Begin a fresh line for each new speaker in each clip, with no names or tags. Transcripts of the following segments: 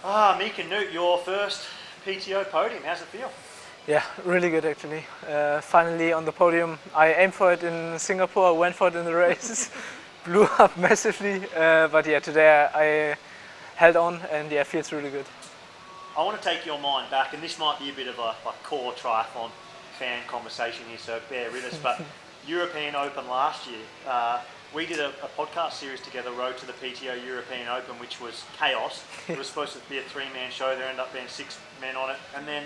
Mika Noodt, your first PTO podium. How's it feel?
Yeah, really good actually. Finally on the podium. I aimed for it in Singapore, went for it in the race, blew up massively. But yeah, today I held on and yeah, feels really good.
I want to take your mind back, and this might be a bit of a core triathlon fan conversation here, so bear with us. But European Open last year, we did a podcast series together, Road to the PTO European Open, which was chaos. It was supposed to be a 3-man show. There ended up being 6 men on it, and then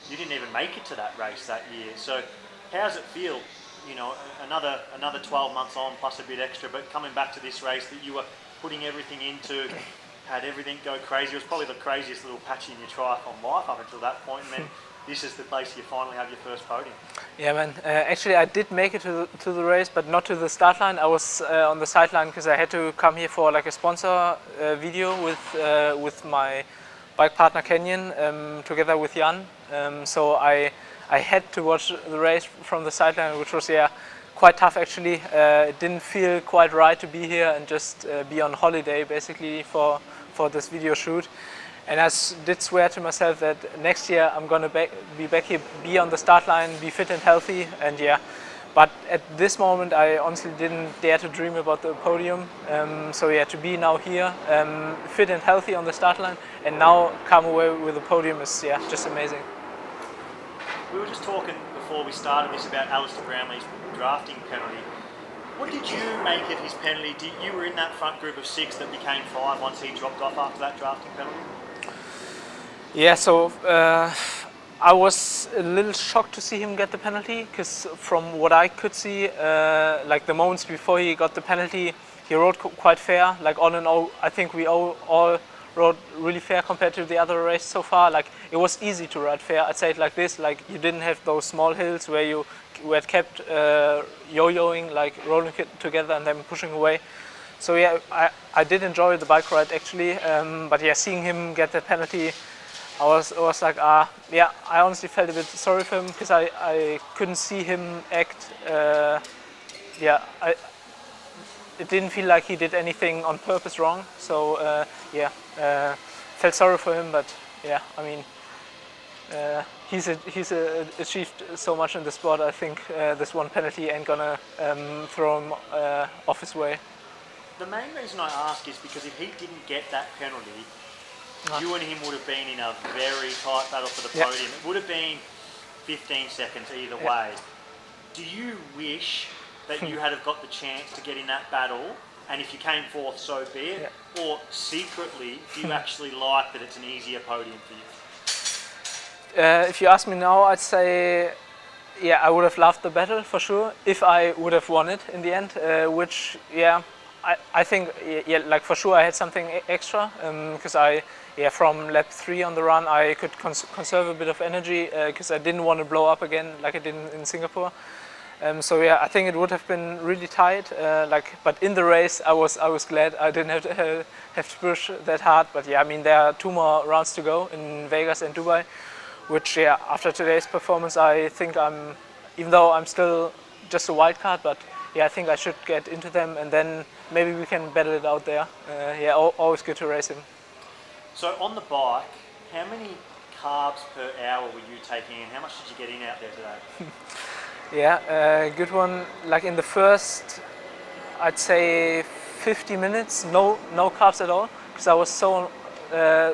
you didn't even make it to that race that year. So how does it feel? You know, another 12 months on plus a bit extra, but coming back to this race that you were putting everything into, had everything go crazy. It was probably the craziest little patch in your triathlon life up until that point, and then this is the place you finally have your first podium.
Yeah, man. Actually, I did make it to the race, but not to the start line. I was on the sideline because I had to come here for like a sponsor video with my bike partner Kenyon, together with Jan. So I had to watch the race from the sideline, which was quite tough actually. It didn't feel quite right to be here and just be on holiday basically for this video shoot. And I did swear to myself that next year I'm gonna be back here, be on the start line, be fit and healthy, and yeah. But at this moment, I honestly didn't dare to dream about the podium. So yeah, to be now here, fit and healthy on the start line, and now come away with a podium is just amazing.
We were just talking before we started this about Alistair Brownlee's drafting penalty. What did you make of his penalty? You were in that front group of 6 that became 5 once he dropped off after that drafting penalty?
Yeah, so I was a little shocked to see him get the penalty, because from what I could see, like the moments before he got the penalty, he rode quite fair. Like all in all, I think we all rode really fair compared to the other race so far. Like it was easy to ride fair. I'd say it like this: like you didn't have those small hills where you had kept yo-yoing, like rolling it together and then pushing away. So yeah, I did enjoy the bike ride actually. But yeah, seeing him get the penalty, I was like, I honestly felt a bit sorry for him, because I couldn't see him act. It didn't feel like he did anything on purpose wrong. So felt sorry for him, but yeah, I mean, he's achieved so much in the sport. I think this one penalty ain't gonna throw him off his way.
The main reason I ask is because if he didn't get that penalty, you and him would have been in a very tight battle for the podium. It would have been 15 seconds either way. Do you wish that you had have got the chance to get in that battle, and if you came fourth, so be it? Or secretly, do you actually like that it's an easier podium for you?
If you ask me now, I'd say, I would have loved the battle for sure if I would have won it in the end. Which, I think, like for sure I had something extra, because from lap 3 on the run I could conserve a bit of energy, because I didn't want to blow up again like I did in Singapore. I think it would have been really tight. But in the race I was glad I didn't have to push that hard. But I mean, there are 2 more rounds to go in Vegas and Dubai, which after today's performance I think even though I'm still just a wild card, but I think I should get into them, and then maybe we can battle it out there. Always good to race him.
So on the bike, how many carbs per hour were you taking in? How much did you get in out there today?
Good one. Like in the first, I'd say 50 minutes, no carbs at all, because I was so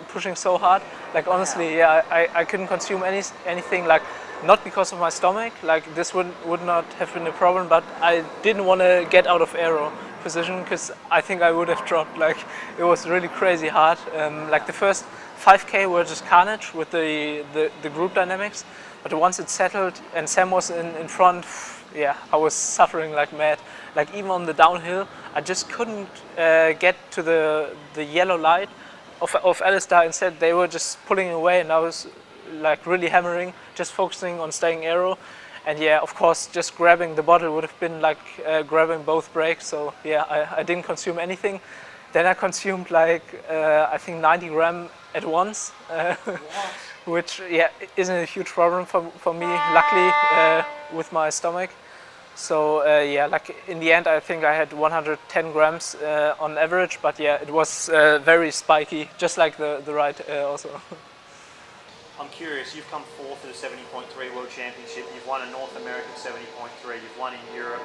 pushing so hard. Like honestly, I couldn't consume anything. Like not because of my stomach. Like this would not have been a problem, but I didn't want to get out of aero position, because I think I would have dropped. Like it was really crazy hard. Like the first 5K were just carnage with the group dynamics, but once it settled and Sam was in front, I was suffering like mad. Like even on the downhill, I just couldn't get to the yellow light of Alistair. Instead, they were just pulling away, and I was like really hammering, just focusing on staying aero. And of course, just grabbing the bottle would have been like grabbing both brakes. So I didn't consume anything. Then I consumed like I think 90 grams at once, which isn't a huge problem for me, luckily, with my stomach. So yeah, like in the end, I think I had 110 grams on average, but yeah, it was very spiky, just like the ride also.
I'm curious, you've come fourth at a 70.3 World Championship, you've won a North American 70.3, you've won in Europe,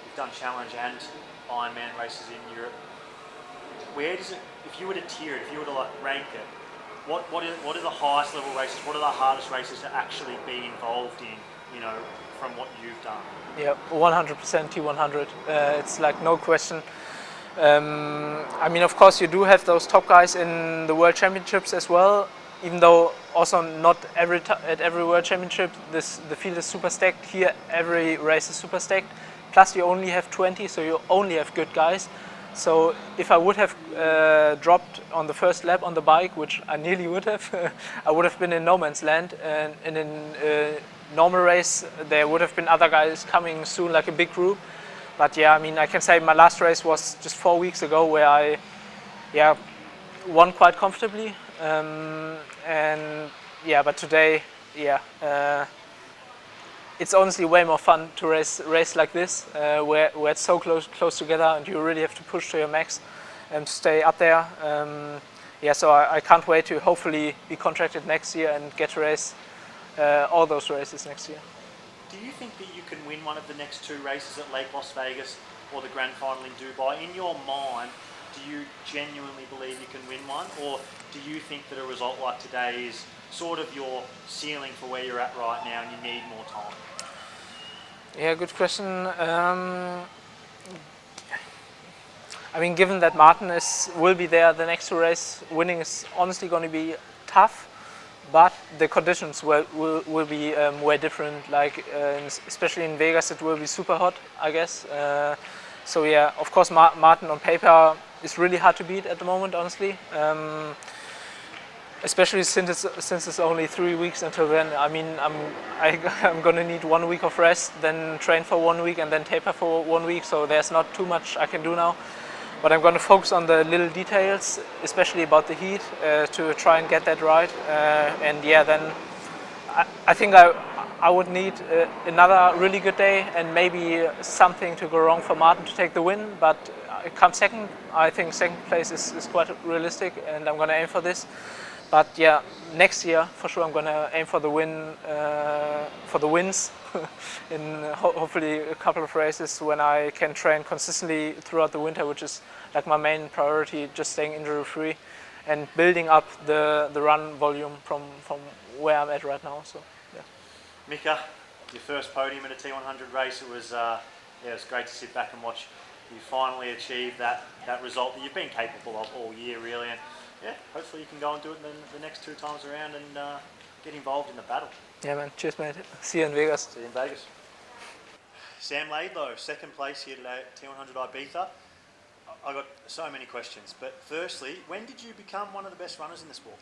you've done challenge and Ironman races in Europe. Where does it, if you were to tier it, if you were to like rank it, what are the highest level races, what are the hardest races to actually be involved in, you know, from what you've done?
Yeah, 100% T100. It's like no question. I mean, of course, you do have those top guys in the World Championships as well. Even though also not at every World Championship, the field is super stacked. Here, every race is super stacked. Plus, you only have 20, so you only have good guys. So if I would have dropped on the first lap on the bike, which I nearly would have, I would have been in no man's land. And in a normal race, there would have been other guys coming soon, like a big group. But yeah, I mean, I can say my last race was just 4 weeks ago, where I, yeah, won quite comfortably. And yeah, but today, yeah, it's honestly way more fun to race like this, where it's so close together, and you really have to push to your max and to stay up there. Yeah, so I can't wait to hopefully be contracted next year and get to race all those races next year.
Do you think that you can win one of the next two races at Lake Las Vegas or the Grand Final in Dubai? In your mind, do you genuinely believe you can win one, or do you think that a result like today is sort of your ceiling for where you're at right now and you need more time?
Yeah, good question. I mean, given that Martin will be there the next two races, winning is honestly going to be tough, but the conditions will be way different. Like especially in Vegas, it will be super hot, I guess. So yeah, of course, Martin on paper is really hard to beat at the moment, honestly. Especially since it's only 3 weeks until then. I mean, I'm gonna need 1 week of rest, then train for 1 week, and then taper for 1 week. So there's not too much I can do now. But I'm going to focus on the little details, especially about the heat, to try and get that right. And yeah, then I think I would need another really good day and maybe something to go wrong for Martin to take the win. But come second, I think second place is quite realistic, and I'm going to aim for this. But yeah, next year for sure I'm going to aim for the win, for the wins in hopefully a couple of races when I can train consistently throughout the winter, which is like my main priority, just staying injury free and building up the run volume from where I'm at right now. So yeah.
Mika, your first podium in a T100 race, it was great to sit back and watch you finally achieve that result that you've been capable of all year really, and yeah, hopefully you can go and do it the next two times around and get involved in the battle.
Yeah, man. Cheers, mate. See you in Vegas.
See you in Vegas. Sam Laidlow, second place here today at T100 Ibiza. I got so many questions, but firstly, when did you become one of the best runners in the sport?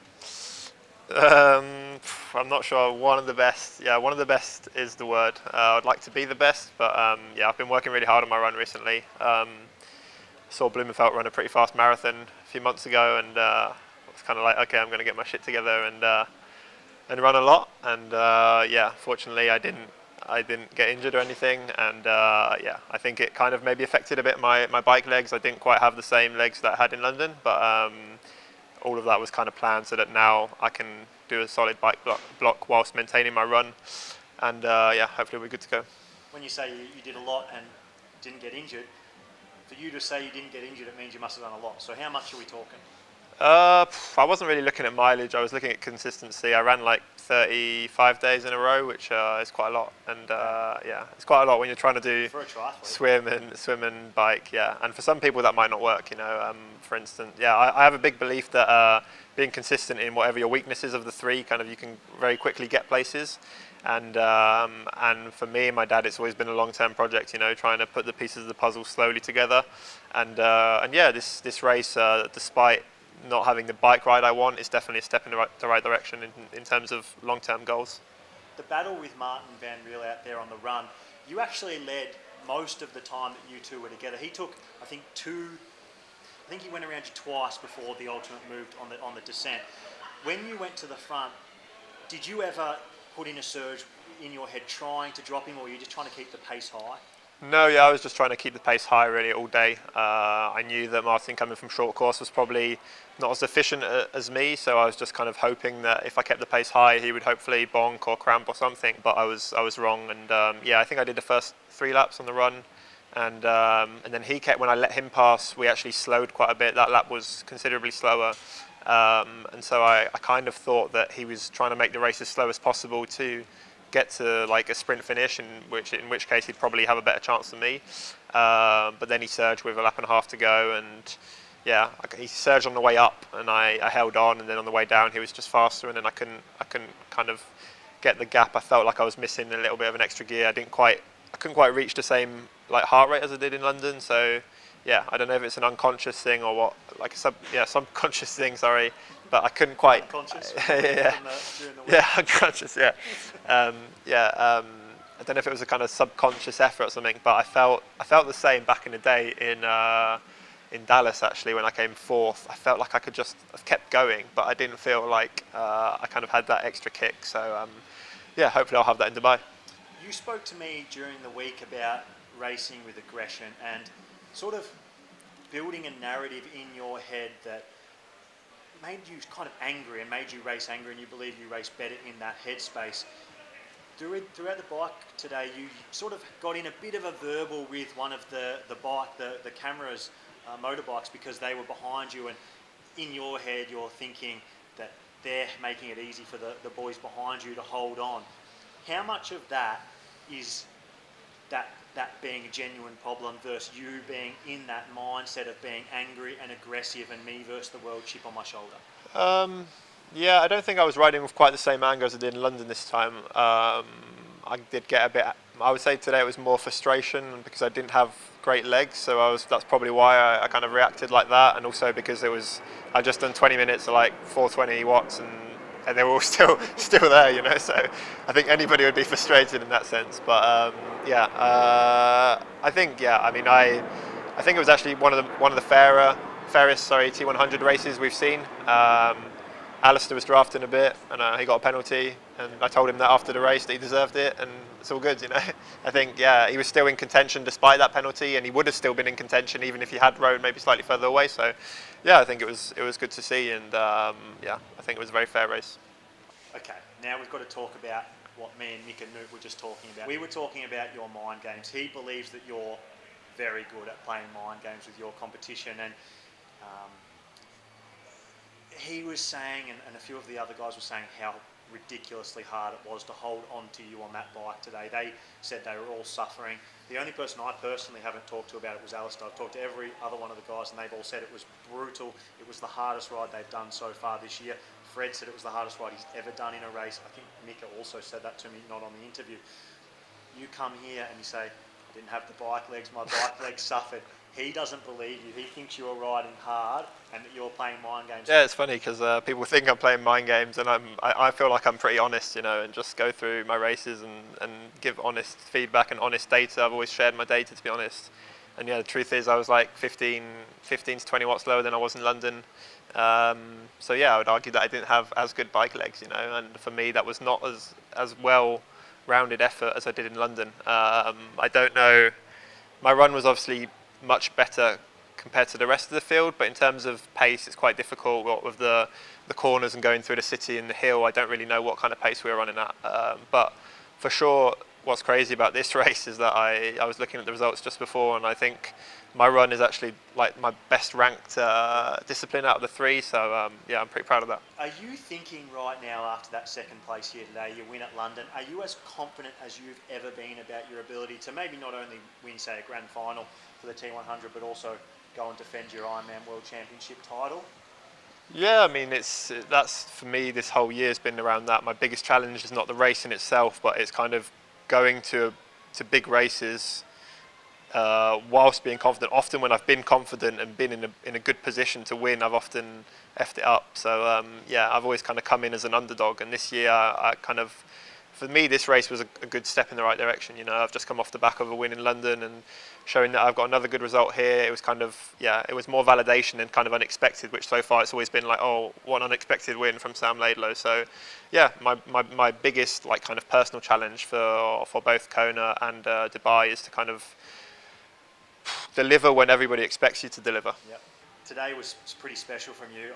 I'm not sure. One of the best. Yeah, one of the best is the word. I'd like to be the best, but yeah, I've been working really hard on my run recently. Saw Blumenfeld run a pretty fast marathon a few months ago, and was kind of like, okay, I'm going to get my shit together and run a lot. And yeah, fortunately, I didn't get injured or anything, and yeah, I think it kind of maybe affected a bit my bike legs. I didn't quite have the same legs that I had in London, but all of that was kind of planned so that now I can do a solid bike block whilst maintaining my run, and yeah, hopefully we're good to go.
When you say you did a lot and didn't get injured, for you to say you didn't get injured, it means you must have done a lot. So how much are we talking?
I wasn't really looking at mileage. I was looking at consistency. I ran like 35 days in a row, which is quite a lot. And yeah, it's quite a lot when you're trying to do
for a triathlete.
swim and bike. Yeah, and for some people that might not work. You know, for instance, yeah, I have a big belief that being consistent in whatever your weakness is of the three, kind of you can very quickly get places. And for me and my dad, it's always been a long-term project. You know, trying to put the pieces of the puzzle slowly together. And yeah, this race, despite not having the bike ride I want, is definitely a step in the right direction in terms of long-term goals.
The battle with Martin van Riel out there on the run, you actually led most of the time that you two were together. He took, I think he went around you twice before the ultimate moved on the descent. When you went to the front, did you ever put in a surge in your head trying to drop him, or were you just trying to keep the pace high?
No, yeah, I was just trying to keep the pace high really all day. I knew that Martin coming from short course was probably not as efficient as me, so I was just kind of hoping that if I kept the pace high, he would hopefully bonk or cramp or something. But I was wrong, and yeah, I think I did the first 3 laps on the run, and then he kept. When I let him pass, we actually slowed quite a bit. That lap was considerably slower, and so I kind of thought that he was trying to make the race as slow as possible to get to like a sprint finish, in which case he'd probably have a better chance than me. But then he surged with a lap and a half to go, and yeah, he surged on the way up, and I held on, and then on the way down he was just faster, and then I couldn't kind of get the gap. I felt like I was missing a little bit of an extra gear. I couldn't quite reach the same like heart rate as I did in London. So yeah, I don't know if it's an unconscious thing or what, like a subconscious thing. Sorry. But I couldn't quite.
Unconscious.
Yeah.
During the week.
Yeah, unconscious. Yeah, I don't know if it was a kind of subconscious effort or something, but I felt the same back in the day in Dallas actually when I came 4th. I felt like I could just have kept going, but I didn't feel like I kind of had that extra kick. So yeah, hopefully I'll have that in Dubai.
You spoke to me during the week about racing with aggression and sort of building a narrative in your head that made you kind of angry and made you race angry, and you believe you race better in that headspace. Throughout the bike today, you sort of got in a bit of a verbal with one of the cameras, motorbikes, because they were behind you, and in your head you're thinking that they're making it easy for the boys behind you to hold on. How much of that is that being a genuine problem versus you being in that mindset of being angry and aggressive and me versus the world chip on my shoulder?
Yeah, I don't think I was riding with quite the same anger as I did in London this time. I did get a bit. I would say today it was more frustration because I didn't have great legs, so that's probably why I kind of reacted like that, and also because I just done 20 minutes of like 420 watts and they were all still there, you know. So I think anybody would be frustrated in that sense. But I think I think it was actually one of the fairest T100 races we've seen. Alistair was drafting a bit, and he got a penalty, and I told him that after the race that he deserved it, and it's all good, you know. I think he was still in contention despite that penalty, and he would have still been in contention even if he had rode maybe slightly further away. So yeah, I think it was good to see, and I think it was a very fair race.
Okay, now we've got to talk about what me and Mika Noodt were just talking about. We were talking about your mind games. He believes that you're very good at playing mind games with your competition, and he was saying, and a few of the other guys were saying, how ridiculously hard it was to hold on to you on that bike today. They said they were all suffering. The only person I personally haven't talked to about it was Alistair. I've talked to every other one of the guys, and they've all said it was brutal. It was the hardest ride they've done so far this year. Fred said it was the hardest ride he's ever done in a race. I think Mika also said that to me, not on the interview. You come here and you say, I didn't have the bike legs, my bike legs suffered. He doesn't believe you. He thinks you're riding hard and that you're playing mind games.
Yeah, it's funny because people think I'm playing mind games, and I feel like I'm pretty honest, you know, and just go through my races and give honest feedback and honest data. I've always shared my data, to be honest. And yeah, the truth is I was like 15 to 20 watts lower than I was in London. So yeah, I would argue that I didn't have as good bike legs, you know, and for me that was not as well-rounded effort as I did in London. I don't know, my run was obviously much better compared to the rest of the field, but in terms of pace it's quite difficult. What with the corners and going through the city and the hill, I don't really know what kind of pace we were running at. But for sure, what's crazy about this race is that I was looking at the results just before, and I think my run is actually like my best ranked discipline out of the 3, so yeah, I'm pretty proud of that.
Are you thinking right now, after that second place here today, you win at London, are you as confident as you've ever been about your ability to maybe not only win, say, a grand final for the T100, but also go and defend your Ironman World Championship title?
Yeah, I mean, that's for me, this whole year's been around that. My biggest challenge is not the race in itself, but it's kind of going to big races whilst being confident. Often when I've been confident and been in a good position to win, I've often effed it up. So yeah, I've always kind of come in as an underdog, and this year I kind of for me, this race was a good step in the right direction. You know, I've just come off the back of a win in London and showing that I've got another good result here. It was kind of, it was more validation and kind of unexpected, which so far it's always been like, oh, what an unexpected win from Sam Laidlow. So yeah, my biggest like kind of personal challenge for both Kona and Dubai is to kind of deliver when everybody expects you to deliver.
Yep. Today was pretty special from you.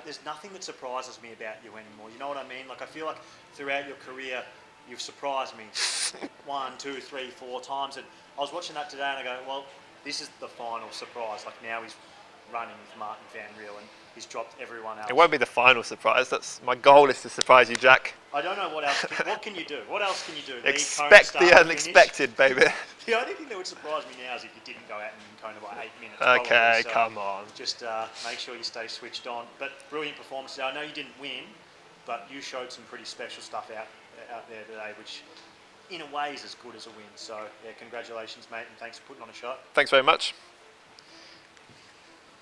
There's nothing that surprises me about you anymore. You know what I mean? Like, I feel like throughout your career, you've surprised me 1, 2, 3, 4 times. And I was watching that today and I go, well, this is the final surprise. Like, now he's running with Martin Van Riel and he's dropped everyone else.
It won't be the final surprise. That's my goal, is to surprise you, Jack.
I don't know what else. What can you do? What else can you do?
Expect the unexpected, baby.
The only thing that would surprise me now is if you didn't go out and Kona by 8 minutes.
Okay,
so
come on.
Just make sure you stay switched on. But brilliant performance today. I know you didn't win, but you showed some pretty special stuff out there today, which in a way is as good as a win. So yeah, congratulations, mate, and thanks for putting on a show.
Thanks very much.